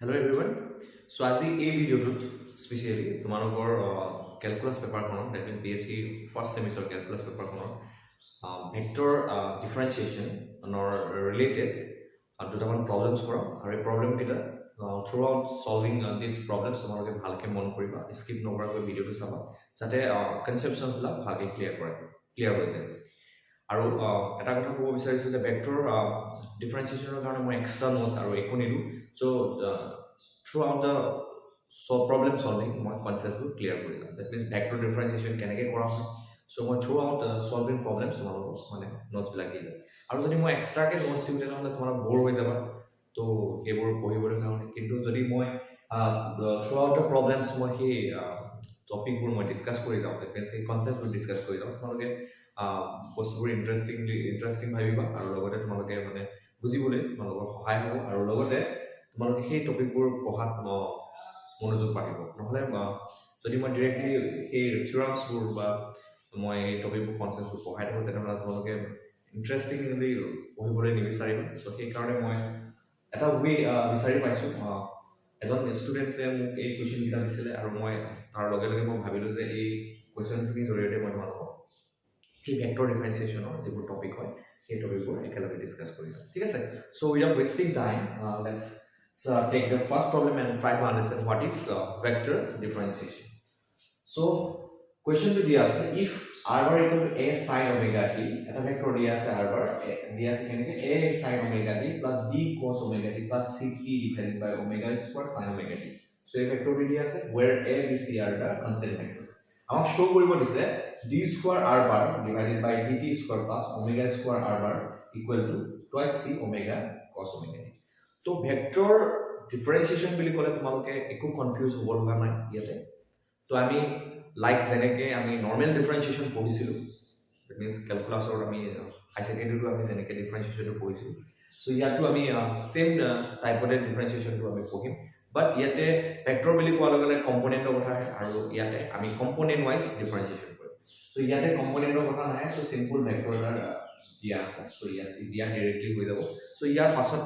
Hello everyone. So আজি এই ভিডিওটোত স্পেশালি তোমালোকৰ ক্যালকুলাস পেপাৰখনৰ that means BSc first semester calculus পেপাৰখনৰ ভেক্টৰ ডিফাৰেন্সিয়েচন related দুটামান প্ৰবলেমছ কৰা আৰু এই প্ৰবলেম কেইটা throughout solving these problems তোমালোকে ভালকে মন কৰিবা স্কিপ নকৰাকৈ ভিডিওটো চাবা যাতে কনসেপচনবিলাক ভালকে ক্লিয়াৰ হৈ যায় আৰু এটা কথা ক'ব বিচাৰিছো যে ভেক্টৰ ডিফাৰেন্সিয়েচনৰ কাৰণে মই এক্সট্ৰা নোটছ আৰু একো নিদো so throughout the problem solving my concept to clear kori dam that means vector differentiation keneke kora hoy so moi throughout solving problems tomaro mane notes bilak di aru jodi moi extra ke notes di dela hole tomara bore hoy jaba to ebor pohibore kaone kintu jodi moi throughout the problems moi he topic bur moi discuss kori jam that means he concept bur discuss kori jam tomaloke bostubur interesting bhabiba aru logote tomaloke mane bujibole tomaloকৰ সহায় হ'ব আৰু লগতে তোমালোকে সেই টপিকবোৰ পঢ়াত মনোযোগ পাব নহলে যদি মই ডাইৰেক্টলি সেই থিওৰামছবোৰ বা মই এই টপিকবোৰ কনসেপ্টবোৰ পঢ়াই থাকোঁ তেনেহ'লে তোমালোকে ইণ্টাৰেষ্টিংলি পঢ়িবলৈ নিবিচাৰিবা চ' সেইকাৰণে মই এটা ৱে বিচাৰি পাইছোঁ এজন ষ্টুডেণ্টে মোক এই কুৱেশ্যনকেইটা দিছিলে আৰু মই তাৰ লগে লগে মই ভাবিলোঁ যে এই কুৱেশ্যনখিনিৰ জৰিয়তে মই তোমালোকক সেই ভেক্টৰ ডিফাৰেন্সিয়েশ্যনৰ যিবোৰ টপিক হয় সেই টপিকবোৰ একেলগে ডিছকাছ কৰি যাম ঠিক আছে so' without wasting time let's take the first problem and try to understand what is vector differentiation. So, question to dia ase if r bar equal to a sin omega t, eta vector dia ase r bar dia ase keneke a sin omega t plus b cos omega t plus c t divided by omega square sin omega t. So, a vector dia ase where a, b, c are the constant vectors. Amak show koribo dise d square r bar divided by dt square plus omega square r bar equal to twice c omega cos omega t. তো vector ডিফাৰেন্সিয়েচন বুলি ক'লে তোমালোকে একো confuse হ'ব লগা নাই ইয়াতে তো আমি লাইক যেনেকে আমি নৰ্মেল ডিফাৰেন্সিয়েচন পঢ়িছিলোঁ দ্যাট মিন্স ক্যালকুলাছৰ আমি হাই সেকেন্ডাৰীটো আমি যেনেকে ডিফাৰেন্সিয়েচনটো পঢ়িছিলোঁ সো ইয়াতো আমি সেম টাইপতে ডিফাৰেন্সিয়েচনটো আমি পঢ়িম বাট ইয়াতে ভেক্টৰ বুলি কোৱাৰ লগে লগে কম্পোনেণ্টৰ কথা আহে আৰু ইয়াতে আমি কম্পোনেণ্ট ৱাইজ ডিফাৰেন্সিয়েচন কৰিম তো ইয়াতে কম্পোনেণ্টৰ কথা নাহে সো সিম্পল ভেক্টৰ এটা দিয়া আছে সো ইয়াত দিয়া ডাইৰেক্টলি হৈ যাব সো ইয়াৰ পাছত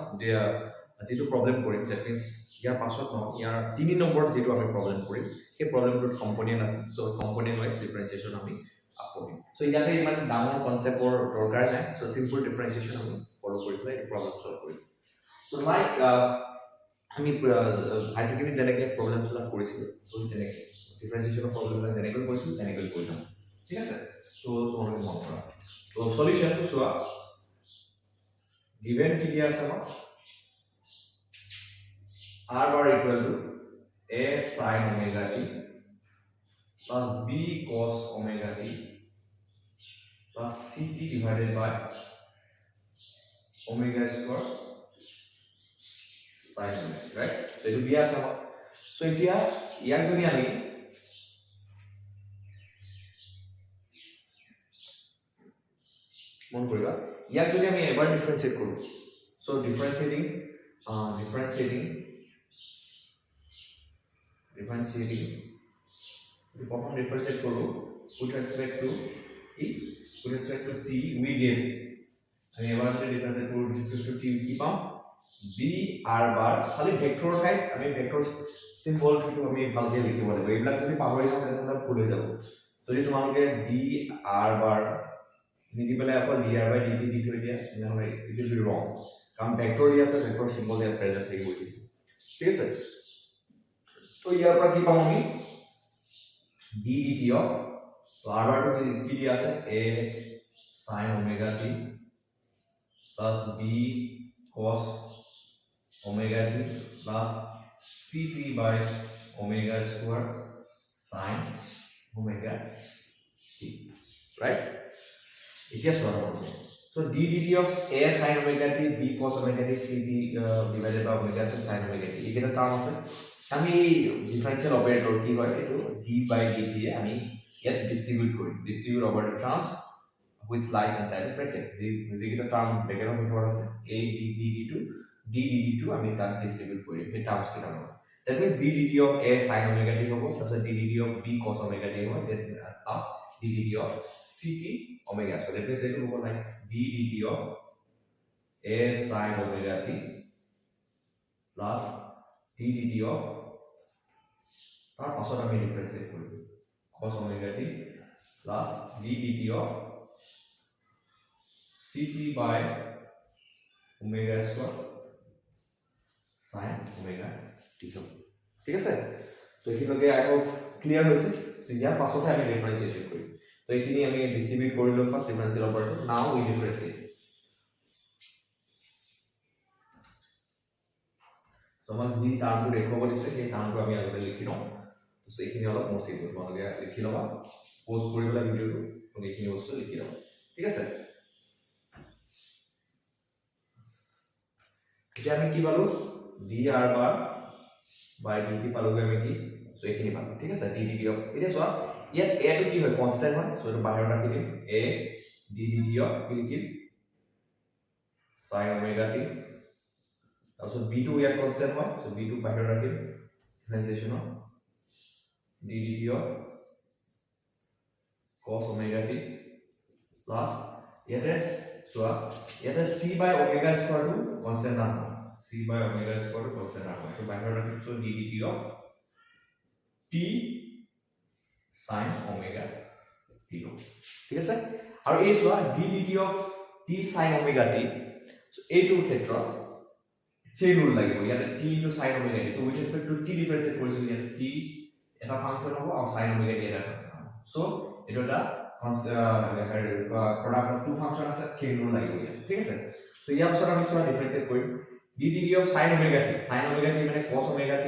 যেটো প্ৰবলেম কৰিম দ্যাট মিন্স ইয়াৰ পাছত ন ইয়াৰ 3 নম্বৰ যেটো আমি প্ৰবলেম কৰিম সেই প্ৰবলেমটোৰ কম্পোনেন্ট আছে সো কম্পোনেন্ট ৱাইজ ডিফাৰেন্সিয়েচন আমি কৰিম সো ইয়াতে ইমান ডাঙৰ কনসেপ্টৰ দৰকাৰ নাই সো সিম্পল ডিফাৰেন্সিয়েচন আমি ফলো কৰি পেলাই এই প্ৰবলেম সলভ কৰিম সো লাইক আমি হাই সেকেন্ডাৰী যেনেকে প্ৰবলেমছ বিলাক কৰিছিলোঁ সো তেনেকে ডিফাৰেন্সিয়েচনৰ প্ৰবলেমবিলাক যেনেকৈ কৰিছিলোঁ তেনেকৈ কৰি যাম ঠিক আছে সো তোমালোকে মন কৰা সো সলিউশনটো চোৱা গিভেন কি দিয়া আছে আমাক r bar equal to a sin omega t plus b cos omega t plus ct divided by omega square sin omega t, right? So it will be as so এতিয়া ইয়াক যদি আমি মন কৰিবা ইয়াক যদি আমি এবাৰ ডিফাৰেন্সিয়েট কৰো so ডিফাৰেন্সিয়েটিং the problem differentiate koro with respect to t we get আমি এবাৰ যদি ডিফাৰেন্সিয়েট কৰো with respect to t কি পাম b r bar খালি ভেক্টৰ টাইপ আমি ভেক্টৰ সিম্বল টো আমি ভালকে লিখিব লাগিব এইবিলাক যদি পাহৰি যাওঁ তেতিয়াহ'লে ভুল হৈ যাব যদি তোমালোকে d r bar নিদি পেলাই আকৌ d r by dt দি থৈ দিয়া নহলে ইট উইল বি ৰং কাৰণ ভেক্টৰ দিয়া আছে ভেক্টৰ সিম্বল ইয়াত প্ৰেজেন্ট থাকিব ঠিক আছে তো ইয়াৰ পৰা কি পাম আমি d dt of so r bar to কি দিয়া আছে a sin omega t plus b cos omega t plus ct by omega square sin omega t right এতিয়া সৰল হ'ব so d dt of a sin omega t b cos omega t ct divided by omega sin omega t এইটা term আছে আমি differential operator কি হয় এটো d by dt এ আমি ইয়াত distribute over the terms which lies inside the bracket যেটা term ব্ৰ্যাকেটৰ ভিতৰত আছে a d dt আমি তাক ডিস্ট্ৰিবিউট কৰিম এই টার্মস কেইটা হ'ব that means d dt of a sin omega t হ'ব তাৰপিছত d dt of b cos omega t হ'ব then plus d dt of ct omega so that means it will go like d dt of a sin omega t plus t dt of তাৰ পাছত আমি ডিফাৰেন্সিয়েট কৰিম cos omega t plus d dt of ct by omega square sin omega t ঠিক আছে তো এইখিনিকে আই hope clear হৈছে so ইয়াৰ পাছতহে আমি ডিফাৰেন্সিয়েচন কৰিম তো এইখিনি আমি ডিস্ট্ৰিবিউট কৰিলো first differential operator now we ডিফাৰেন্সিয়েট তোমাক যি টাৰ্মটো দেখুৱাব দিছে সেই টাৰ্মটো আমি আগতে লিখি লওঁ তো এইখিনি অলপ মচি কৰিব লাগে লিখি লবা পোস্ট কৰিবলা ভিডিওটো তুমি এইখিনি বস্তু লিখি লবা ঠিক আছে এতিয়া আমি কি পালো dr bar by dt পালো আমি কি সো এইখিনি পালো ঠিক আছে d dt অফ এটা সোয়া ইয়াত a টো কি হয় কনস্ট্যান্ট হয় সো এটা বাহিৰত ৰাখি দিম a d dt অফ কি লিখিম sin omega t also b2 ইয়াত কনস্ট্যান্ট হয় সো b2 বাহিৰত ৰাখিম ডিফাৰেন্সিয়েশন of d dt of cos omega t plus ইয়াতে সোয়া ইয়াতে c by omega square টো কনস্ট্যান্ট না c by omega square constant না তো বাহিৰত ৰাখিম so d dt of t sin omega t ঠিক আছে আৰু এই সোয়া d dt of t sin omega t so এইটোৰ ক্ষেত্ৰত চেইন ৰুল লাগিব ইয়াতে t * sin omega t so with respect to t ডিফাৰেন্সিয়েট কৰিছো ইয়াতে t এটা ফাংশন হ'ব আৰু sin omega t এটা ফাংশন সো এটো এটা প্ৰডাক্ট অফ টু ফাংশন আছে চেইন ৰুল লাগিব ইয়াত ঠিক আছে সো ইয়াৰ পিছত আমি সোয়া ডিফাৰেন্সিয়েট কৰিম d dt of sin omega t মানে cos omega t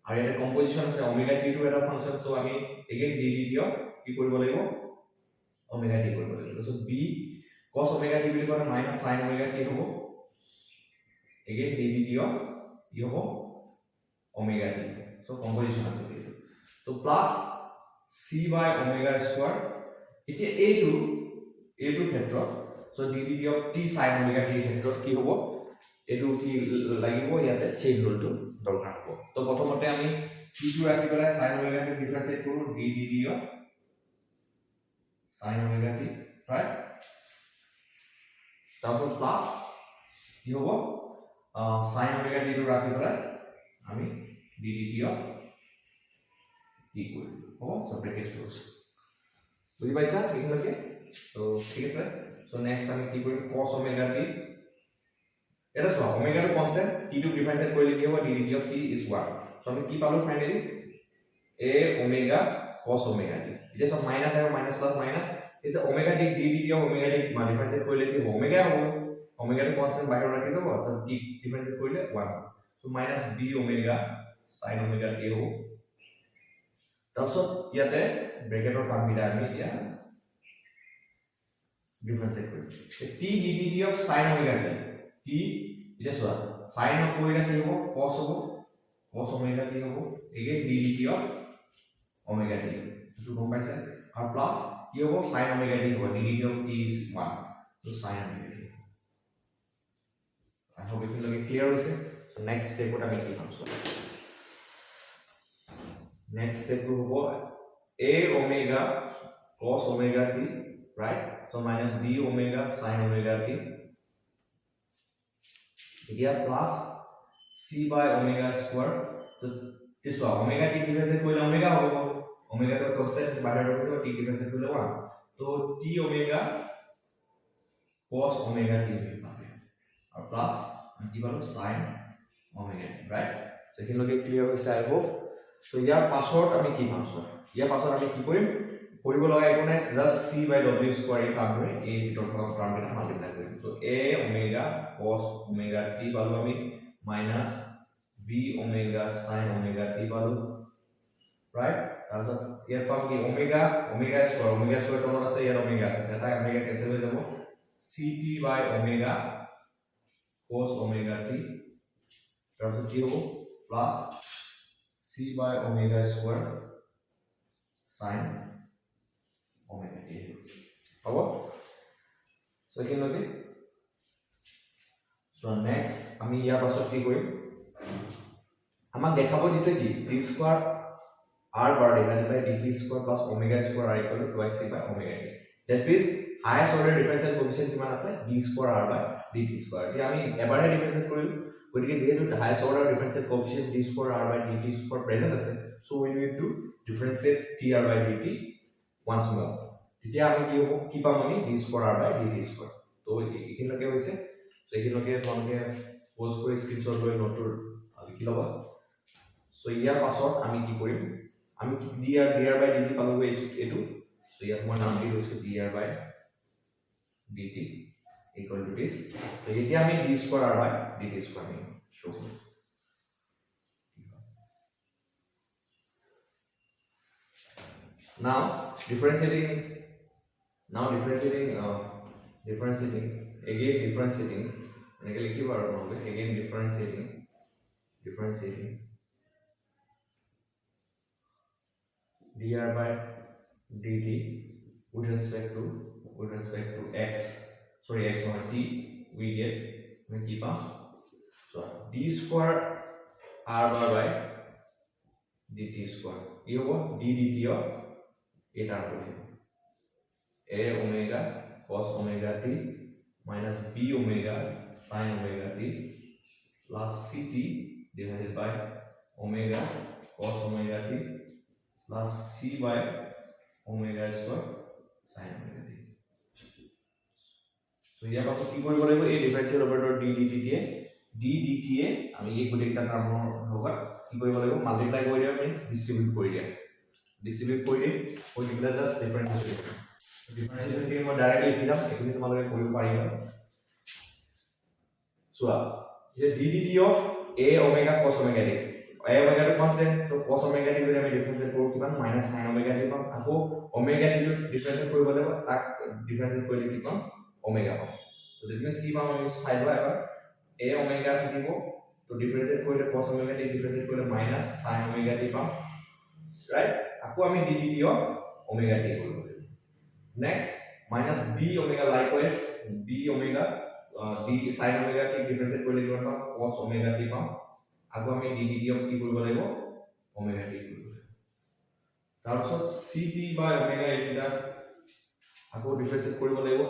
আৰু ইয়াতে কম্পোজিশন আছে omega t টো এটা ফাংশন সো আমি এগেইন d dt of কি কৰিব লাগিব omega t কৰিব লাগিব so b cos omega t বুলি ক'লে minus sin omega t হ'ব again d dt of কি হ'ব omega t so composition আছে এইটো so plus c by omega square এতিয়া a2 ক্ষেত্ৰত so d dt of t sin omega t ক্ষেত্ৰত কি হ'ব এটো কি লাগিব ইয়াতে চেইন ৰুলটো দৰকাৰ হ'ব তো প্ৰথমতে আমি t2 ৰাখি পেলাই sin omega t ডিফাৰেন্সিয়েট কৰো d dt of sin omega t right তাৰপিছত প্লাস কি হ'ব sin omega t টো ৰাখি পেলাই আমি d dt of t কৰিম হ'ব সো ব্ৰেকেট ক্লোজ বুজি পাইছা এইখিনিলৈকে তো ঠিক আছে সো নেক্সট আমি কি কৰিম cos omega t এটা সো omega টো কনস্ট্যান্ট t টো ডিফাৰেন্সিয়েট কৰিলে কি হ'ব d dt of t is 1 so আমি কি পালো finally a omega cos omega t এটা সব মাইনাস আৰু minus plus minus is omega t d dt of omega t ডিফাৰেন্সিয়েট কৰিলে কি হ'ব omega হ'ব omega টো কনস্ট্যান্ট বাহিৰত ৰাখি যাব তো t ডিফাৰেন্সিয়েট কৰিলে 1 so minus b omega sin omega t হ'ব তাৰপিছত ইয়াতে ব্ৰেকেটৰ কাম বিলা আমি এতিয়া ডিফাৰেন্সিয়েট কৰিম t d dt of sin omega t t এটা সোয়া sin of omega কি হ'ব cos হ'ব cos omega t হ'ব again d dt of omega t তো গম পাইছে আৰু প্লাস কি হ'ব sin omega t হ'ব d dt of t is 1 so sin omega t I hope it is clear হৈছে so next step what আমি কি পাম so next step হ'ব a omega cos omega t right so minus b omega sin omega t here plus c by omega square so this one omega t differentiate কৰিলে omega হ'ব omega টো constant বাহিৰত ৰাখিব t ডিফাৰেন্সিয়েট কৰিলে 1 so t omega cos omega t পাবে আৰু plus কি পালো sin omega right so এইখিনিলৈকে ক্লিয়াৰ হৈছে আই হোপ so ইয়াৰ পাছত আমি কি পাম সো ইয়াৰ পাছত আমি কি কৰিম কৰিব লগা একো নাই just c by w square এই কাম কৰি এই ভিতৰৰ পৰা টাৰ্মটা মাল্টিপ্লাই কৰিম so a omega cos omega t পালো আমি minus b omega sin omega t পালো right তাৰপিছত ইয়াৰ পাম কি omega স্কয়াৰ তলত আছে ইয়াৰ omega আছে এটা omega কেনসেল হৈ যাব ct by omega cos omega t তাৰপিছত কি হ'ব plus c by omega square sin omega t হ'ব সো এইখিনিলৈকে সো নেক্সট আমি ইয়াৰ পাছত কি কৰিম আমাক দেখাব দিছে কি d square r bar divided by dt square plus omega square r equal to twice c by omega t that means highest order differential coefficient কিমান আছে d square r by dt square এতিয়া আমি এবাৰে ডিফাৰেন্সিয়েট কৰিম গতিকে যেহেতু highest order differential coefficient d square r by dt square present আছে so we need to differentiate tr by dt once more তেতিয়া আমি কি পাম আমি d square r by dt square তো এইখিনিলৈকে হৈছে তো এইখিনিলৈকে তোমালোকে পোজ কৰি স্ক্ৰিনশ্বট লৈ নোটৰ লিখি ল'বা সো ইয়াৰ পাছত আমি কি কৰিম আমি dr by dt পালো এইটো সো ইয়াত মই নাম দি লৈছো dr by dt equal to this so এতিয়া আমি d square r by dt square আমি শো করব now differentiating again differentiating এনেকে লিখিব আৰু নহলে again differentiating dr by dt with respect to x sorry x on t we get we keep up so d square r bar by dt square ये होगा d dt of a term a omega cos omega t minus b omega sin omega t plus ct divided by omega cos omega t plus c by omega square sin omega t so ইয়াৰ পাছত কি কৰিব লাগিব এই differential operator d dt এ আমি এই গোটেইটা টাৰ্মৰ লগত কি কৰিব লাগিব মাল্টিপ্লাই কৰি দিয়া মিন্স ডিস্ট্ৰিবিউট কৰি দিয়া কৰি দিলে জাস্ট ডিফাৰেন্সিয়েল মই ডাইৰেক্ট লিখি যাম এখিনি তোমালোকে কৰিব পাৰিবা চোৱা এই d dt of a omega cos omega t a omega টো কনস্ট্যান্ট তো cos omega t যদি আমি ডিফাৰেন্সিয়েট কৰো কিমান -sin omega t পাম আকৌ omega t টো ডিফাৰেন্সিয়েট কৰিব লাগিব তাক ডিফাৰেন্সিয়েট কৰিলে কি পাম omega পাম তো দ্যাট মিন্স কি পাম আমি সাইড বাই এবাৰ a omega থাকিব তো ডিফাৰেন্সিয়েট কৰিলে cos omega t ডিফাৰেন্সিয়েট কৰিলে -sin omega t পাম ৰাইট আকৌ আমি d dt of omega t কৰিব লাগিব next -b omega likewise b omega d sin omega t ডিফাৰেন্সিয়েট কৰিলে কিমান পাম cos omega t পাম আকৌ আমি d dt অফ কি কৰিব লাগিব omega t কৰিব লাগিব তাৰপিছত ct by omega এটা আকৌ ডিফাৰেন্সিয়েট কৰিব লাগিব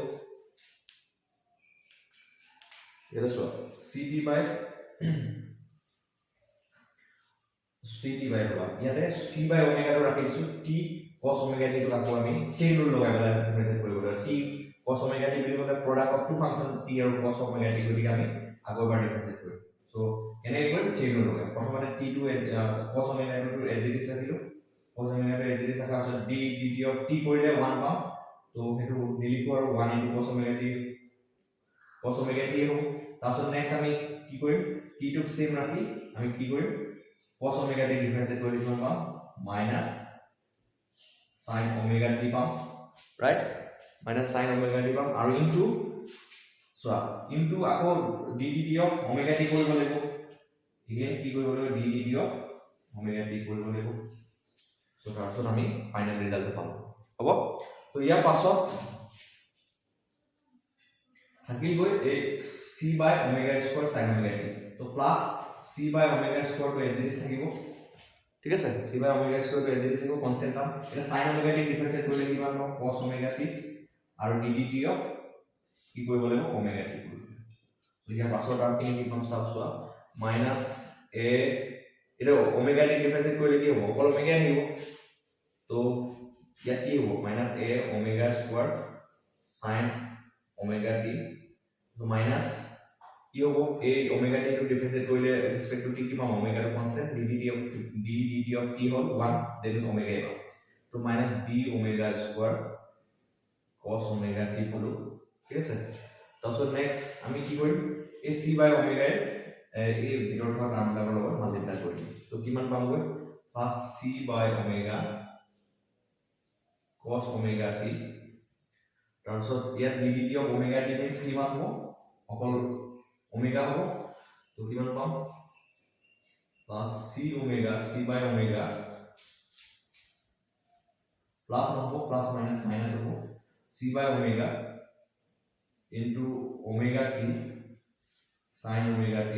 এটা সো ct by হলা ইয়াতে c by omega টো ৰাখি দিছো t cos omega t টো আকৌ আমি চেইন ৰুল লগাই পেলাই ডিফাৰেন্সিয়েট কৰিব লাগিব t cos omega t বুলি ক'লে product of two function t আৰু cos omega t গতিকে আমি আকৌ এবাৰ ডিফাৰেন্সিয়েট কৰিম সো কেনে কৰিম চেইন ৰুল লগাই প্ৰথমতে t টো cos omega t টো as it is ৰাখিলো cos omega t as it is ৰাখা আছে d dt of t কৰিলে 1 পাম তো হেতু নিলিখো আৰু 1 into cos omega t হ'ব তাৰপিছত নেক্সট আমি কি কৰিম t টো সেম ৰাখি আমি কি কৰিম cos omega t ডিফাৰেন্সিয়েট কৰি দিম পাম minus sin omega t পাম right minus sin omega t পাম আৰু ইনটু সো ইনটু আকৌ d dt of omega t কৰিব লাগিব again কি কৰিব লাগিব d dt of omega t কৰিব লাগিব সো তাৰপিছত আমি ফাইনাল ৰিজাল্ট পাম হ'ব তো ইয়াৰ পাছত থাকিল গৈ a c by omega square sin omega t তো plus c by omega square to as it is থাকিব ঠিক আছে c by omega square to as it is থাকিব কনস্ট্যান্ট টার্ম এটা sin omega t ডিফারেন্সিয়েট কৰিলে কিমান পাম cos omega t আৰু d dt অফ কি কৰিব লাগিব omega t কৰিব তো ইয়াৰ পাছৰ টাৰ্মখিনি কি পাম চাওচোৱা মাইনাস a এটা omega t ডিফাৰেন্সিয়েট কৰিলে কি হ'ব অকল omega আহিব তো ইয়াত কি হ'ব minus a omega square sin omega t তো মাইনাস কি হ'ব a omega t to differentiate কৰিলে ৰেসপেক্ট টু t কি পাম omega টো constant d dt of t হ'ল 1 that is omega পাম তো minus b omega square cos omega t হলো ঠিক আছে তাৰপিছত নেক্সট আমি কি কৰিম a c by omega এই ভিতৰৰ থকা টাৰ্মবিলাকৰ লগত মাল্টিপ্লাই কৰিম তো কিমান পামগৈ plus c by omega cos omega t তাৰপিছত ইয়াত d dt of omega t means কিমান হ'ব অকল omega হ'ব তো কিমান পাম plus c omega c by omega plus হ'ব plus minus হ'ব c by omega into omega t sin omega t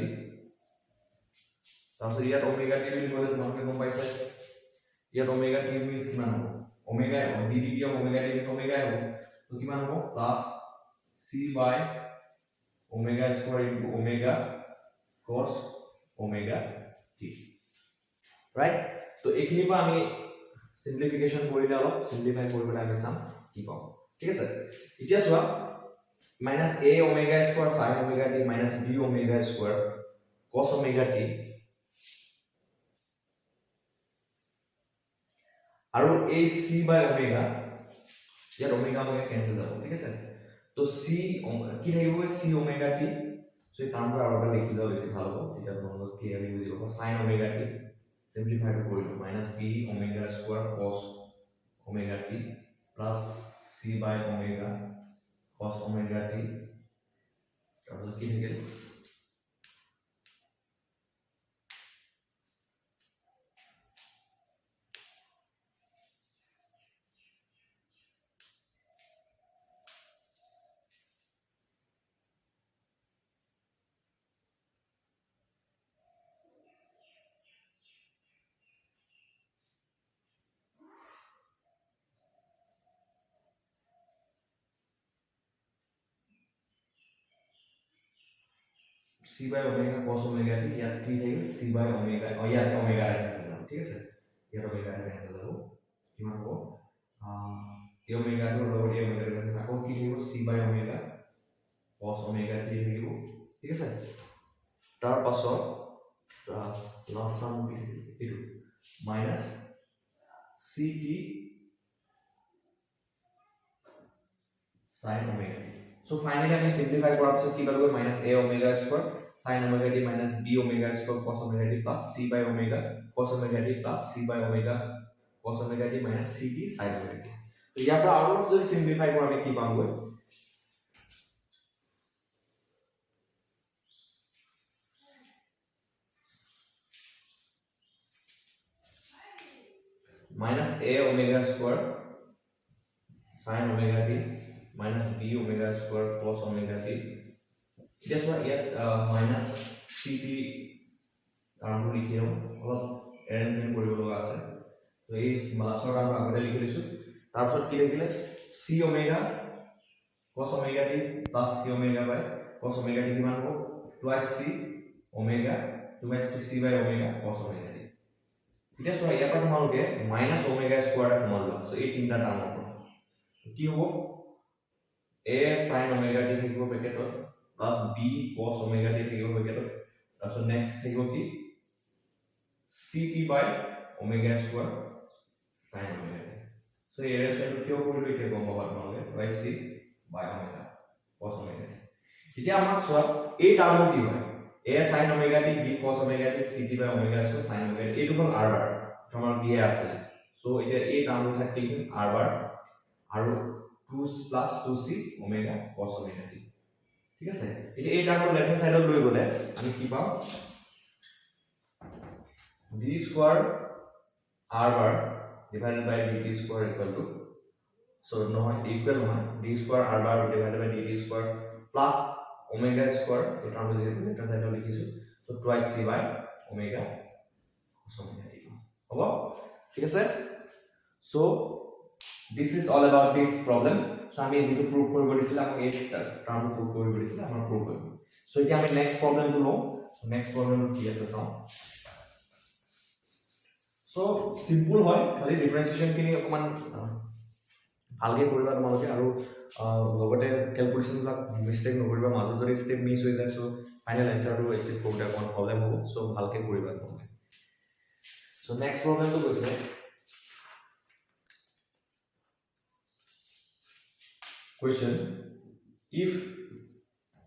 তাৰপিছত ইয়াত omega t বুলি ক'লে তোমালোকে গম পাইছা ইয়াত omega t means কিমান হ'ব omega d dt of omega t means omega হ'ব তো কিমান হ'ব plus c by omega square into omega cos omega t right তো এইখিনি পৰা আমি সিম্পলিফিকেশন কৰিলে অলপ সিম্পলিফাই কৰিবলৈ আমি চাম কি পাম ঠিক আছে এতিয়া চোৱা minus a omega square sin omega t minus b omega square cos omega t আৰু a c by omega ইয়াত omega omega cancel যাব ঠিক আছে তো c কি থাকিব c omega t সো এই টার্মটো আৰু এটা লিখি লও বেছি ভাল হ'ব তেতিয়া তোমালোক ক্লিয়াৰলি বুজি পাব sin omega t simplify কৰিলো minus b omega square cos omega t plus c by omega cos omega t তাৰপিছত কি থাকিল c by omega cos omega t ইয়াত 3 থাকিল c by omega ইয়াত omega cancel ঠিক আছে ইয়াত omega cancel হ'ব কিমান হ'ব a omega ৰ লগত a omega cancel আকৌ কি থাকিব c by omega cos omega t থাকিব ঠিক আছে তাৰ পাছত লাষ্ট টার্ম কি এইটো minus ct sin omega t so finally আমি simplify কৰাৰ পিছত কি পালো minus a omega square sin omega t minus b omega square cos omega t plus c by omega cos omega t plus c by omega cos omega t minus ct sin omega t তো ইয়াৰ পৰা আৰু যদি simplify কৰা আমি কি পামগৈ minus a omega square sin omega t minus b omega square cos omega t just what yet minus ct কারণ লিখি লও অলপ এৰেঞ্জমেন্ট কৰিব লগা আছে তো এই মালাছৰ আমৰা আগতে লিখি লৈছো তাৰপিছত কি লিখিলে c omega cos omega t plus c omega by cos omega t কিমান হ'ব twice c omega twice c by omega cos omega t এটা সো ইয়াৰ পৰা তোমালোকে minus omega square কমাল লোৱা সো এই তিনটা টাৰ্ম হ'ব কি হ'ব a sin omega t থাকিব ব্ৰেকেটত plus b cos omega t থাকিব ব্ৰেকেটত তাৰপিছত নেক্সট থাকিব কি ct by omega square sin omega t so এই ৰেলেশনটো কিয় কৰিলো এতিয়া গম পাবা তোমালোকে twice c by omega cos omega t এতিয়া আমাক চোৱা এই টাৰ্মটো কি হয় a sin omega t b cos omega t ct by omega square sin omega t এইটো হ'ল r bar তোমাৰ দিয়ে আছে সো এটা এই টাৰ্মটো থাকিল r bar আৰু 2 plus 2c omega cos omega t ঠিক আছে এটা এই টার্মটো লেফট হ্যান্ড সাইডত লৈ গলে আমি কি পাম d square r bar divided by dt square equal to so no equal নহয় d square r bar divided by dt square plus omega square এই টার্মটো যে লেফট হ্যান্ড সাইডত লিখিছো so twice c by omega cos omega t হ'ব ঠিক আছে so this is all about this problem so আমি যেটো prove কৰিব দিছিল আমাক এই টাৰ্ম প্ৰুভ কৰিব দিছিল আমাৰ প্ৰুভ কৰিব so এতিয়া আমি নেক্সট প্ৰবলেমটো লও so নেক্সট প্ৰবলেমটো কি আছে চাও so সিম্পল হয় খালি ডিফাৰেন্সিয়েশন কিনি অকমান ভালকে কৰিবা তোমালোকে আৰু লগতে ক্যালকুলেশন বিলাক মিস্টেক নকৰিবা মাজত যদি স্টেপ মিস হৈ যায় so ফাইনাল আনসাৰটো একচেপ্ট কৰোতে অকমান প্ৰবলেম হ'ব so ভালকে কৰিবা তোমালোকে so next প্ৰবলেমটো কৈছে question if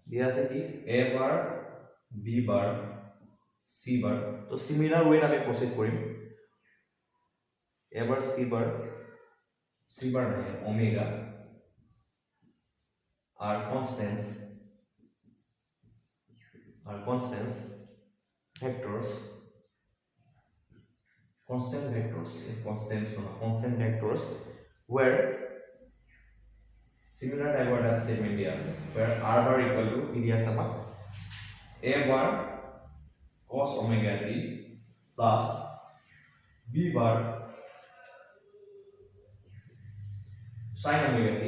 दिया से कि a bar b bar c bar तो similar way আমি proceed কৰিম a bar c bar नहीं omega are constants vectors constant vectors where similar type of statement दिया है where r bar equal to दिया है a bar cos omega t plus b bar sin omega t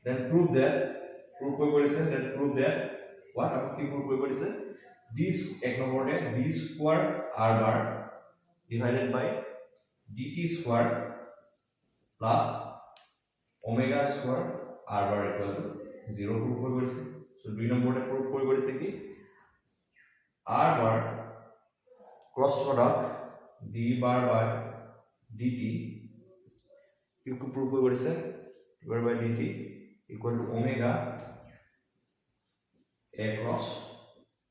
then prove that what आप की prove कोई बोलिसे d এক নম্বৰতে d square r bar divided by dt square plus omega square r bar equal to 0 proof হৈ গৈছে so দুই নম্বৰতে proof হৈ গৈছে কি r bar cross product d bar by dt equal proof হৈ গৈছে d bar by dt equal to omega a cross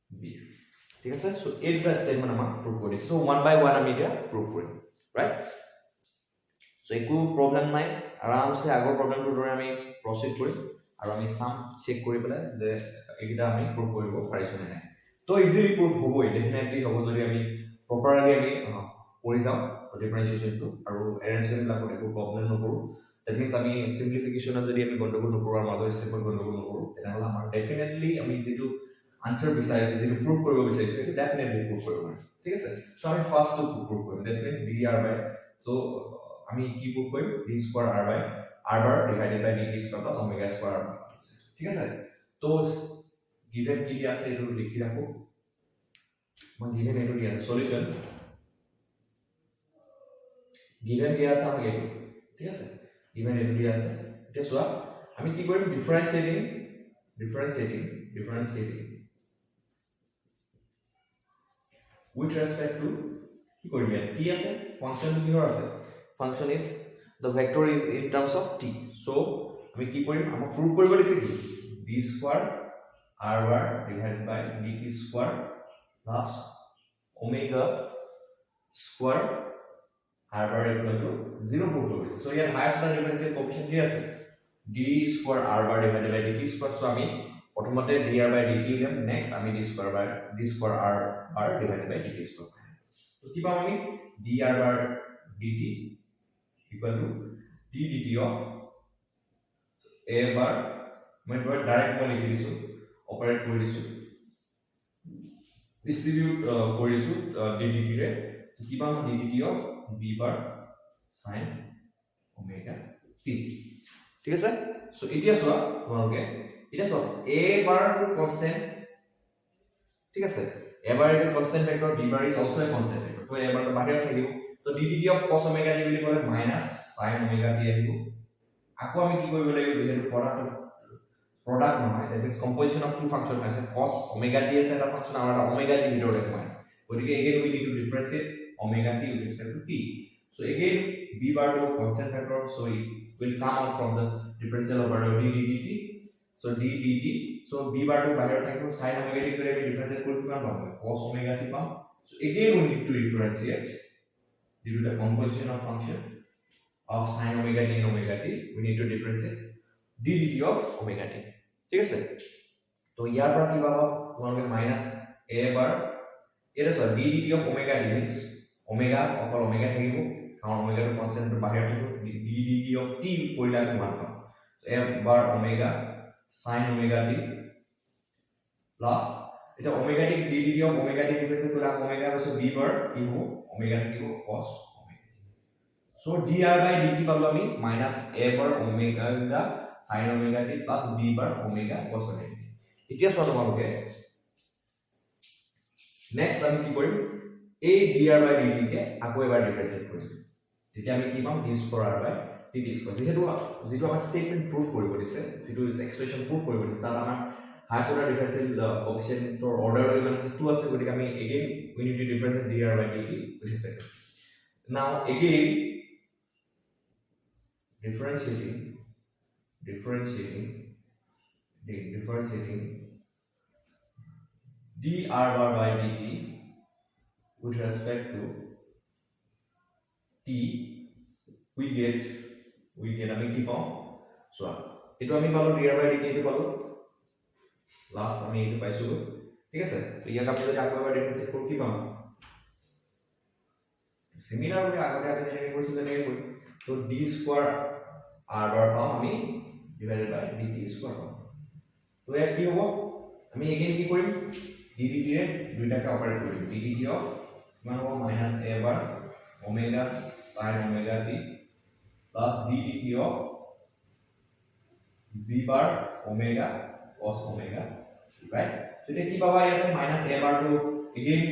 b ঠিক আছে সো এই দুটা স্টেটমেন্ট আমাক প্রুভ কৰি দিছে সো 1 by 1 আমি এটা প্ৰুভ কৰিম ৰাইট সো একো প্ৰবলেম নাই আৰামসে আগৰ প্ৰবলেমটোৰ দৰে আমি প্ৰসিড কৰিম আৰু আমি সাম চেক কৰি পেলাই যে এইটা আমি প্ৰুভ কৰিব পাৰিছো নে নাই তো ইজিলি প্ৰুভ হ'বই ডেফিনেটলি হ'ব যদি আমি প্ৰপাৰলি আমি কৰি যাও ডিফাৰেন্সিয়েশনটো আৰু এৰেঞ্জমেন্ট লাগত একো প্ৰবলেম নকৰো দ্যাট মিন্স আমি সিম্পলিফিকেশনত যদি আমি গণ্ডগোল নকৰো আৰু মাজৰ স্টেপত গণ্ডগোল নকৰো তেনেহলে আমাৰ ডেফিনেটলি আমি যেটো আনসাৰ বিচাৰিছো যেটো প্ৰুভ কৰিব বিচাৰিছো এটো ডেফিনেটলি প্ৰুভ কৰিব ঠিক আছে সো আমি ফাৰ্স্ট টু প্ৰুভ কৰিম that's mean dr by so আমি কি প্ৰুভ কৰিম d square r by r bar divided by dt square plus omega square ঠিক আছে তো given কি দিয়া আছে এটো লিখি রাখো মই given এটো দিয়া আছে সলিউশন given দিয়া আছে আমি এটো ঠিক আছে given এটো দিয়া আছে এটা সোয়া আমি কি কৰিম differentiating with respect to কি কৰিম t আছে ফাংশন কি হৰ আছে function is the vector is in terms of t so আমি কি কৰিম আমাক প্ৰুভ কৰিব দিছে কি d square r bar divided by dt square plus omega square r bar equal to 0 prove কৰিব so ইয়াৰ হাইয়েস্ট ডিফারেন্সিয়েল কোএফিশিয়েন্ট কি আছে d square r bar divided by dt square so আমি প্ৰথমতে dr by dt লিম next আমি d square r bar divided by dt square তো কি পাম আমি dr bar dt equal to d dt of a bar মই direct মই লিখি দিছো অপারেট কৰি দিছো ডিস্ট্ৰিবিউট কৰিছো d dt ৰে কি পাম d dt of b bar sin omega t ঠিক আছে সো এতিয়া সোয়া তোমালোকে এটা সব a bar constant ঠিক আছে a bar is a constant vector b bar is also a constant vector তো a bar বাহিৰত থাকিব তো d dt of cos omega t বুলি ক'লে minus sin omega t আহিব আকৌ আমি কি কৰিব লাগিব যেহেতু product নহয় that means composition of two function আছে cos omega t আছে এটা ফাংশন আৰু এটা omega t ভিতৰত আছে গতিকে again we need to differentiate omega t with respect to t so again b bar to constant vector so it will come out from the differential of d dt so d dt so b bar to বাহিৰত থাকিব sin omega t যদি আমি differentiate কৰি কিমান পাম cos omega t পাম so again we need to differentiate due to the composition of function of sin omega t and omega t we need to differentiate d dt of omega t ঠিক আছে তো ইয়াৰ পৰা কি পাবা তোমালোকে minus a bar এটা সর d dt of omega t means omega অকল omega থাকিব কারণ omega টো কনস্ট্যান্ট বাহিৰত থাকিব d dt of t কৰিলে আমি মান পাম a bar omega sin omega t plus এটা omega t d dt of omega t difference কৰিলে omega আছে b bar কি হ'ব omega কি হ'ব cos omega so dr by dt পালো আমি minus a bar omega sin omega t plus b bar omega cos omega t এতিয়া চোৱা তোমালোকে নেক্সট আমি কি কৰিম a dr by dt কে আকৌ এবাৰ ডিফাৰেন্সিয়েট কৰিম তেতিয়া আমি কি পাম d square r by dt square যেটো আমাৰ স্টেটমেন্ট প্ৰুভ কৰিব দিছে যেটো এক্সপ্ৰেশন প্ৰুভ কৰিব দিছে তাত আমাৰ হাইয়েস্ট অৰ্ডাৰ ডিফাৰেন্সিয়েল কোএফিশিয়েন্টৰ অৰ্ডাৰ মানে 2 আছে গতিকে আমি again we need to differentiate dr by dt with respect to now again differentiating dr bar by dt with respect to t we get আমি কি পাম সো এটো আমি পালো dr by dt এটো পালো লাস্ট আমি এটো পাইছো ঠিক আছে তো ইয়াক আমি যদি আকৌ এবাৰ ডিফাৰেন্সিয়েট কৰো কি পাম সিমিলাৰ ভাবে আগতে আমি যেনে কৰিছো তেনেকৈ কৰিম তো d স্কয়ার r bar পাম আমি divided by dt square পাম তো এর কি হ'ব আমি এগেইন কি কৰিম d dt ৰে দুইটাকে অপাৰেট কৰিম d dt of মান হ'ব minus a bar omega sin omega t plus d dt of b bar omega cos omega right তেতিয়া কি পাবা ইয়াতে মাইনাছ a বাৰটো এগেইন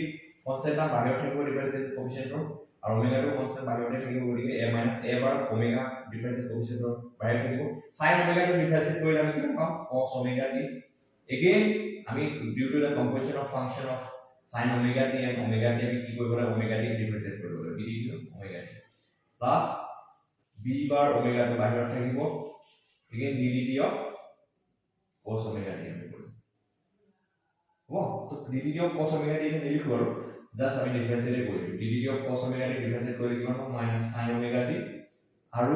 কনস্ট্যান্ট টাৰ্ম বাহিৰত থাকিব ডিফাৰেন্সিয়েল কোএফিচিয়েন্টৰ আৰু ওমেগাটো কনস্ট্যান্ট বাহিৰতে থাকিব গতিকে a - a bar omega differential কোএফিচিয়েন্টৰ বাহিৰত থাকিব sin ওমেগাটো ডিফাৰেন্সিয়েট কৰিলে আমি কি পাম cos ওমেগা t again আমি due to the composition of function of sin omega t and omega t আমি কি কৰিব লাগে omega t ডিফাৰেন্সিয়েট কৰিব লাগে b d omega t plus b বাৰ omega টো বাহিৰত থাকিব again d dt of cos omega t আমি কৰিব হ'ব তো d dt of cos omega t নে লিখো আৰু জাস্ট আমি ডিফাৰেন্সিয়েট কৰিম d dt of cos omega t ডিফাৰেন্সিয়েট কৰিলে কিমান হ'ব মাইনাস sin omega t আৰু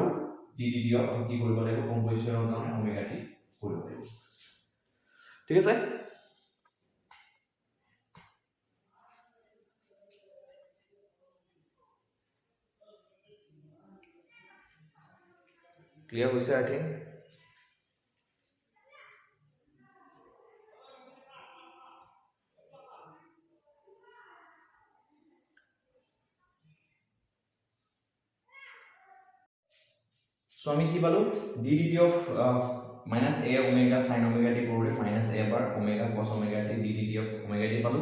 d dt of আমি কি কৰিব লাগিব কম্পোজিশনৰ কাৰণে omega t কৰিব লাগিব ঠিক আছে ক্লিয়াৰ হৈছে আই থিংক সো আমি কি পালো d dt of minus a omega sin omega t করলে minus a bar omega cos omega t d dt of omega t পালো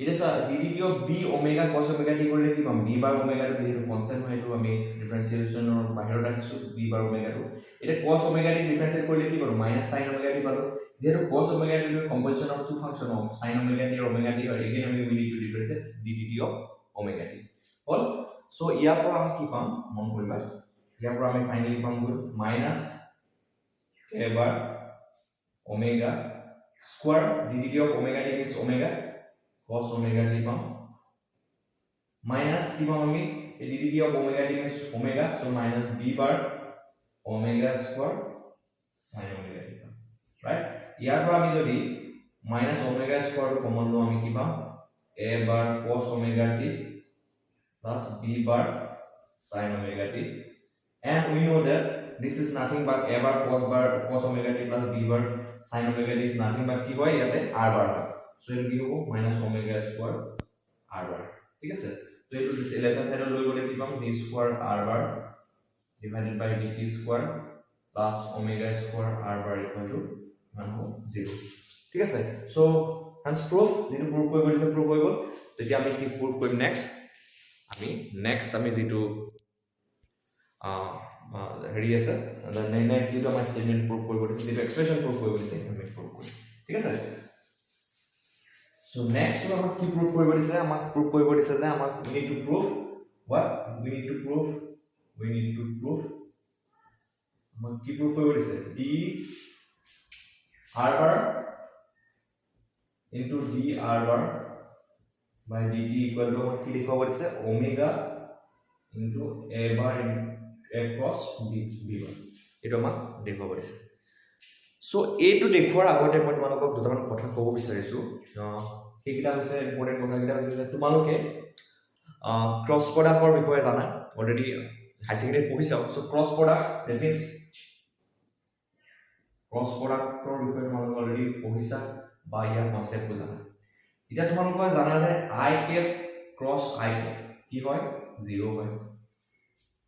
এটা d dt of b omega cos omega t করলে কি পাম b bar omega টো যেহেতু constant হয় তো আমি ডিফাৰেন্সিয়েশনৰ বাহিৰত ৰাখিছো b bar omega টো এটা cos omega t ডিফারেন্সিয়েট করলে কি পালো minus sin omega t পালো যেহেতু cos omega t এর composition of two function of sin omega t আর omega t হয় এগেইন আমি we need to differentiate d dt of omega t হল সো ইয়াৰ পৰা আমি কি পাম মন কৰিবা ইয়াৰ পৰা আমি ফাইনালি পাম minus a bar omega square d dt of omega t means omega cos omega t পাম minus কি পাম আমি d dt of omega t means omega so minus b bar omega square sin omega t পাম right ইয়াৰ পৰা আমি যদি minus omega square টো common লও আমি কি পাম a bar cos omega t plus b bar sin omega t and we know that this is nothing but a bar cos omega t plus b bar sin omega t is nothing but কি হয় ইয়াতে r bar হয় so এটো কি হ'ব minus omega square r bar ঠিক আছে তো এটো লেফট হ্যান্ড সাইডে লৈ গলে কি পাম d square r bar divided by dt square plus omega square r bar equal to মান হ'ব 0 ঠিক আছে সো হান্স প্রুফ যেটো প্রুফ কৰিব দিছে প্ৰুফ হৈ গল তেতিয়া আমি কি প্ৰুফ কৰিম নেক্সট আমি যেটো হেৰি আছে নেক্সট যেটো আমাৰ স্টেটমেন্ট প্ৰুফ কৰিব দিছে যেটো এক্সপ্ৰেশন প্ৰুফ কৰিব দিছে আমি প্ৰুফ কৰিম ঠিক আছে সো নেক্সট আমাক কি প্ৰুফ কৰিব দিছে আমাক প্ৰুফ কৰিব দিছে যে আমাক we need to prove what we need to prove আমাক কি প্রুফ কৰিব দিছে d r bar into d r bar by dt equal to কি লিখব দিছে omega into a bar a cross b bar এটো আমাক দেখুৱাব দিছে সো এইটো দেখুৱাৰ আগতে মই তোমালোকক দুটামান কথা ক'ব বিচাৰিছো সেইটা হৈছে ইম্পৰ্টেন্ট কথাকিটা হৈছে যে তোমালোকে ক্ৰস প্ৰডাক্টৰ বিষয়ে জানা অলৰেডি হাই সেকেন্ডাৰী পঢ়িছা so cross product that means cross প্ৰডাক্টৰ বিষয়ে তোমালোকে অলৰেডি পঢ়িছা বা ইয়াৰ কনসেপ্টটো জানা এটা তোমালোকে জানা যে i cap cross i cap কি হয় 0 হয়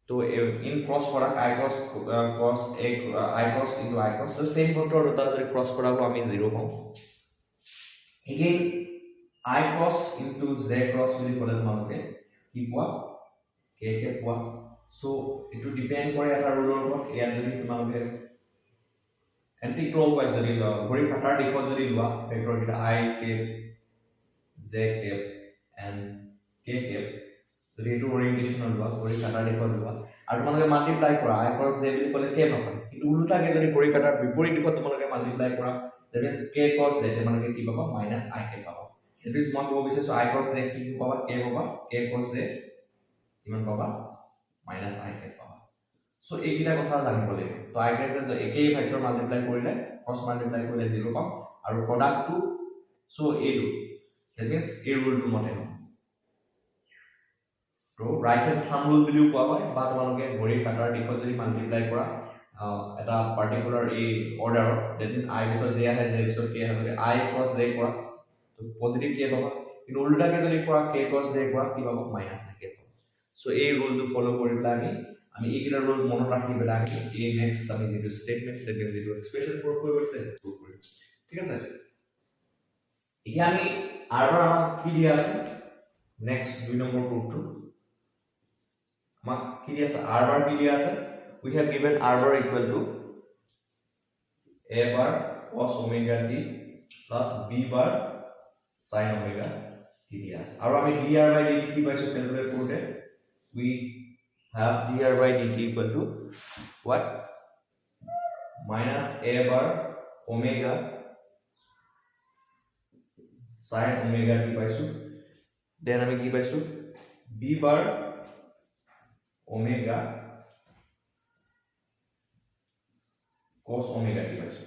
তো in cross product i cross into i cross so same vector দুটা যদি ক্ৰস product আমি 0 পাওঁ again i cross into j cross বুলি ক'লে তোমালোকে কি পোৱা k কে পোৱা সো এটো ডিপেন্ড কৰে এটা ৰুলৰ ওপৰত ইয়াত যদি তোমালোকে এন্টি ক্লকৱাইজ যদি ঘড়ী কাটাৰ দিশত যদি লোৱা ভেক্টৰ কিটা i cap j cap and k cap যদি এটো ওৰিয়েন্টেশন লোৱা ঘড়ী কাটাৰ দিশত লোৱা আৰু তোমালোকে মাল্টিপ্লাই কৰা i cross j বুলি ক'লে k পাবা কিন্তু উল্টাকে যদি ঘড়ী কাটাৰ বিপৰীত দিশত তোমালোকে মাল্টিপ্লাই কৰা that means k cross j তোমালোকে কি পাবা minus i k পাবা that means মই ক'ব বিচাৰিছো i cross j কি পাবা k পাবা k cross j কিমান পাবা minus i k পাবা সো এইকিটা কথা জানিব লাগিব তো i cross j একেই ভেক্টৰ মাল্টিপ্লাই কৰিলে cross মাল্টিপ্লাই কৰিলে 0 পাম আৰু প্ৰডাক্টটো সো এইটো that means এই ৰুলটো মতে হ'ব তো ৰাইট হ্যান্ড থাম্ব ৰুল বুলিও কোৱা হয় বা তোমালোকে ঘড়ী কাটাৰ দিশত যদি মাল্টিপ্লাই কৰা এটা পাৰ্টিকুলাৰ এই অৰ্ডাৰ দ্যাট মিন্স i পিছত j আহে j পিছত k আহে i cross j কৰা তো পজিটিভ k পাবা কিন্তু উল্টাকে যদি কৰা k cross j কৰা কি পাবা মাইনাস k পাবা সো এই ৰুলটো ফলো কৰি পেলাই আমি এইকেইটা ৰুল মনত ৰাখি পেলাই এই নেক্সট আমি যেটো স্টেটমেন্ট দ্যাট মিন্স যেটো এক্সপ্ৰেশন প্ৰুফ কৰিব আছে প্ৰুফ কৰিম ঠিক আছে এতিয়া আমি r bar আমাক কি দিয়া আছে নেক্সট 2 নম্বৰ গ্ৰুপটো আমাক কি দিয়া আছে r bar কি দিয়া আছে we have given r bar equal to a bar cos omega t plus b bar sin omega t দিয়া আছে আৰু আমি dr by dt কি পাইছো ক্যালকুলেট কৰোতে we have dr by dt equal to what minus a bar omega sin omega t পাইছো then আমি কি পাইছো b bar omega cos omega t পাইছো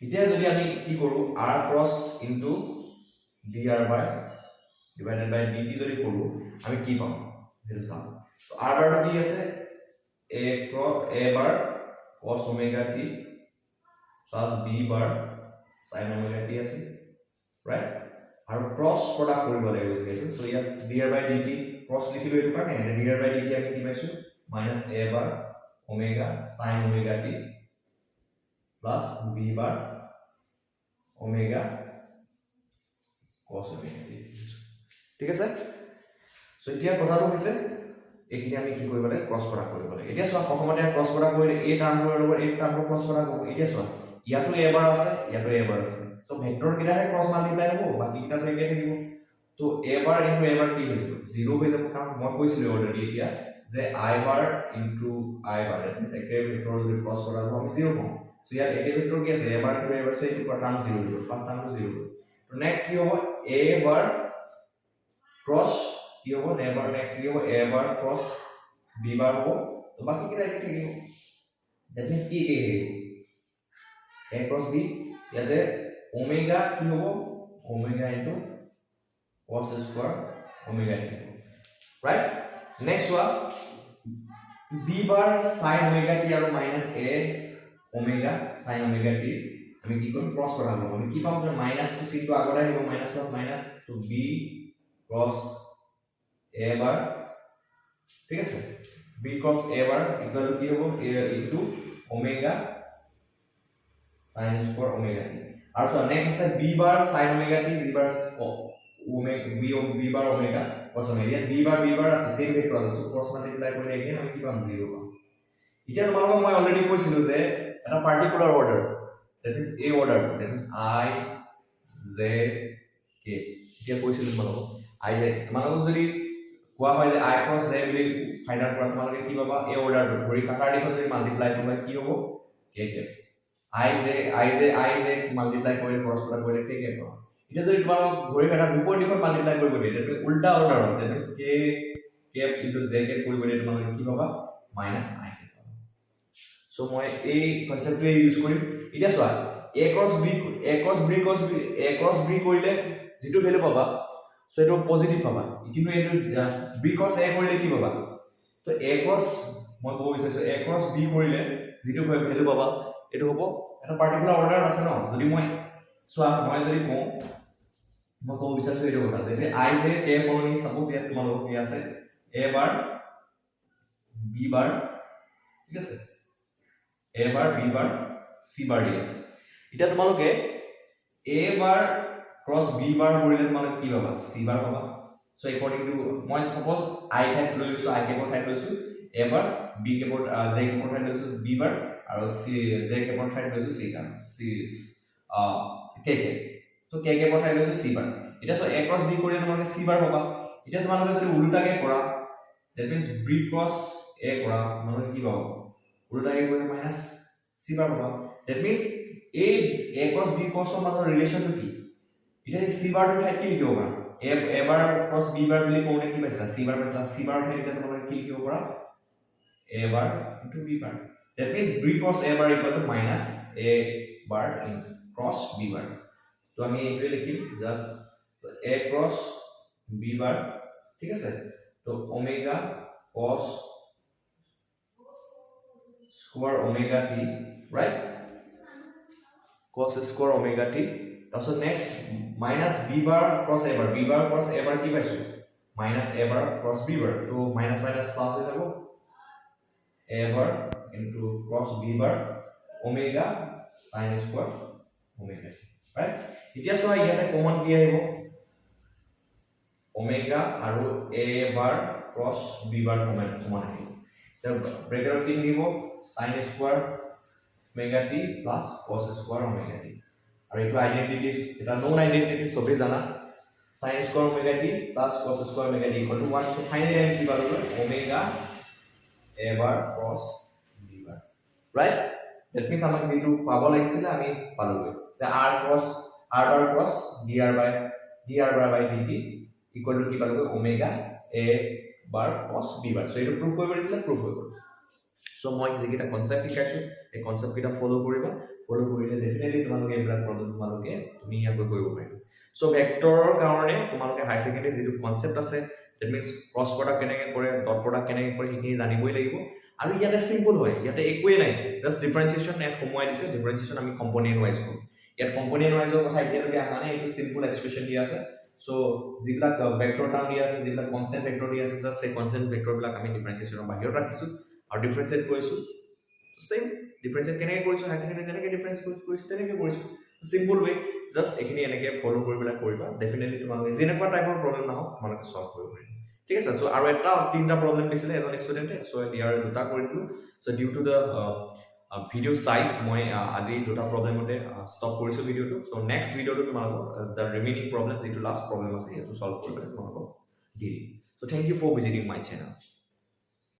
এতিয়া যদি আমি কি কৰো r cross into dr by divided by dt যদি কৰো আমি কি পাম হেতু চাম তো r bar কি আছে a cross a bar cos omega t plus b bar sin omega t আছে right আৰু ক্ৰস প্ৰডাক্ট কৰিব লাগিব যেটো সো ইয়াত dr by dt ক্ৰস লিখিব এটো কাৰণে dr by dt আমি কি পাইছো minus a bar omega sin omega t plus b bar omega cos omega t ঠিক আছে সো এতিয়া কথাটো হৈছে এখিনি আমি কি কৰিব লাগে ক্ৰস প্ৰডাক্ট কৰিব লাগে এতিয়া সব প্ৰথমতে ক্ৰস প্ৰডাক্ট কৰিলে এই টাৰ্মটোৰ লগত এই টাৰ্মটো ক্ৰস প্ৰডাক্ট হ'ব এতিয়া সব ইয়াতো a bar আছে ইয়াতো a bar আছে तो वेक्टर किटाহে क्रॉस मल्टीप्लाई হ'ব বাকি কিটাটো একে থাকিব তো a bar into a bar কি হৈ যাব 0 হৈ যাব কাৰণ মই কৈছিলো অলৰেডি এতিয়া যে i bar into i bar একে ভেক্টৰ যদি क्रॉस কৰা হ'ব আমি 0 পাম সো ইয়াত একে ভেক্টৰ কি আছে a bar into a bar so এইটো টাৰ্ম 0 হ'ব ফাৰ্স্ট টাৰ্মটো 0 তো নেক্সট কি হ'ব a bar क्रॉस কি হ'ব a bar নেক্সট কি হ'ব a bar cross b bar হ'ব তো বাকি কিটা একে থাকিব দ্যাট মিন্স কি একে a क्रॉस b ইয়াতে ओमेगा কি হ'ব omega into cos square omega t right next one b bar sin omega t আৰু minus a omega sin omega t আমি কি কৰিম ক্ৰস কৰা হ'ব আমি কি পাম যে মাইনাস টু চিনটো আগতে আহিব minus plus minus two b cos a bar ঠিক আছে b cos a bar equal to কি হ'ব a into omega sin square omega t और सो नेक्स्ट है b bar sin omega t b bar omega b bar omega cos omega b bar আছে same vector আছে so cross multiply কৰিলে again আমি কি পাম 0 পাম এতিয়া তোমালোকক মই অলৰেডি কৈছিলো যে এটা particular order that is a order that is i j k এতিয়া কৈছিলো তোমালোকক i j তোমালোকক যদি কোৱা হয় যে i cross j বুলি ফাইন্ড আউট কৰা তোমালোকে কি পাবা a অৰ্ডাৰটো ধৰি কাটাৰ দিশত যদি মাল্টিপ্লাই কৰিবা কি হ'ব k k i j multiply কৰি ক্ৰস প্ৰডাক্ট কৰিলে কি হ'ব এটা যদি তোমাক ঘড়ি কাটা বিপৰীত দিশত মাল্টিপ্লাই কৰিব দিয়ে এটা উল্টা অৰ্ডাৰ হ'ব that is k into j কৰিব দিয়ে তোমালোকে কি পাবা minus i সো মই এই কনসেপ্টটো ইউজ কৰিম এটা চোৱা a cross b কৰিলে যেটো ভ্যালু পাবা সো এটো পজিটিভ পাবা কিন্তু এটো b cross a কৰিলে কি পাবা তো a cross মই ক'ব বিচাৰিছো a cross b কৰিলে যেটো ভ্যালু পাবা এটো হ'ব এটা পাৰ্টিকুলাৰ অৰ্ডাৰ আছে ন যদি মই সোৱা মই যদি কওঁ মই ক'ব বিচাৰিছো এটো কথা যদি i j k ফলনি সাপোজ ইয়াত তোমালোক কি আছে a bar b bar ঠিক আছে a bar b bar c bar দি আছে এটা তোমালোকে a bar cross b bar কৰিলে তোমালোক কি পাবা c bar পাবা সো একৰ্ডিং টু মই সাপোজ i ঠাইত লৈছো i কেপৰ ঠাইত লৈছো a bar b কেপৰ j কেপৰ ঠাইত লৈছো b bar আৰু c j কেপৰ ঠাইত লৈছো c কাৰ c k k so k কেপৰ ঠাইত লৈছো c bar এটা সো a cross b কৰিলে তোমালোকে c bar পাবা এটা তোমালোকে যদি উল্টাকে কৰা that means b cross a কৰা তোমালোকে কি পাবা উল্টাকে কৰিলে মাইনাস c bar পাবা that means a cross b cross ৰ মাজৰ ৰিলেচনটো কি এটা c bar টো ঠাইত কি লিখিব পাৰা a bar cross b bar বুলি কোনে কি পাইছা c bar পাইছা c bar ঠাইত এটা তোমালোকে কি লিখিব পাৰা a bar into b bar that means b cross a bar equal to minus a bar in cross b bar তো আমি এইটো লিখিম just a cross b bar ঠিক আছে তো omega cos square omega t right cos square omega t তারপর next minus b bar cross a bar কি পাইছো minus a bar cross b bar তো minus minus প্লাস হয়ে যাব a bar into cross b bar omega sin square omega t right? এতিয়া চোৱা ইয়াতে common কি আহিব ওমেগা আৰু a bar cross b bar common আহিব তাৰ ব্ৰেকেটত কি থাকিব sin square omega t plus cos square omega t আৰু এইটো আইডেন্টিটি এটা নন আইডেন্টিটি সবে জানা sin square omega t plus cos square omega t equal to 1 so finally আমি কি পালো omega a bar cross b bar right that means আমাক যেটো পাব লাগিছিল আমি পালো তে r bar cross dr by dt equal to কি পালো omega a bar cos b bar so এইটো প্ৰুভ কৰিব দিছিল প্ৰুভ হৈ গল সো মই যেকিটা কনসেপ্ট শিকাইছো এই কনসেপ্ট কিটা ফলো কৰিবা ফলো কৰিলে ডেফিনেটলি তোমালোকে এইবিলাক প্ৰবলেম তোমালোকে তুমি ইয়াকৈ কৰিব পাৰিবা সো ভেক্টৰৰ কাৰণে তোমালোকে হাই সেকেন্ডাৰী যেটো কনসেপ্ট আছে দ্যাট মিন্স ক্ৰস প্ৰডাক্ট কেনেকৈ কৰে ডট প্ৰডাক্ট কেনেকৈ কৰে সেইখিনি জানিবই লাগিব আৰু ইয়াতে সিম্পল হয় ইয়াতে একোৱে নাই জাস্ট ডিফাৰেন্সিয়েচন এট সময় দিছে ডিফাৰেন্সিয়েচন আমি কম্পোনেন্ট ওয়াইজ কৰো ইয়াত কম্পোনেন্ট ওয়াইজৰ কথা এতিয়ালৈকে মানে এইটো সিম্পল এক্সপ্ৰেছন দিয়া আছে সো যিবিলাক ভেক্টৰ টাৰ্ম দিয়া আছে যিবিলাক কনস্ট্যান্ট ভেক্টৰ দিয়া আছে জাস্ট এই কনস্ট্যান্ট ভেক্টৰ বিলাক আমি ডিফাৰেন্সিয়েচনৰ বাহিৰত ৰাখিছো আৰু ডিফাৰেন্সিয়েট কৰিছো সেম ডিফাৰেন্সিয়েট কেনেকৈ কৰিছো হাই সেকেন্ডাৰী যেনেকৈ ডিফাৰেন্সিয়েট কৰিছো তেনেকৈ কৰিছো সিম্পল ওয়ে জাস্ট এখিনি এনেকৈ ফলো কৰিবলা কৰিবা ডেফিনেটলি তোমালোকে যেনেকুৱা টাইপৰ প্ৰবলেম নহওক তোমালোকে সলভ কৰিব পাৰিবা ঠিক আছে সো আৰু এটা তিনটা প্ৰবলেম দিছিলে এজন ষ্টুডেন্টে সো ইয়াৰ দুটা কৰি দিলো so due to the video size মই আজি দুটা প্ৰবলেমতে ষ্টপ কৰিছো ভিডিওটো সো নেক্সট ভিডিওটো তোমালোকৰ দা ৰিমেইনিং প্ৰবলেম যেটো লাষ্ট প্ৰবলেম আছে এটো সলভ কৰিবলৈ তোমালোকক দি দিম so thank you for visiting my channel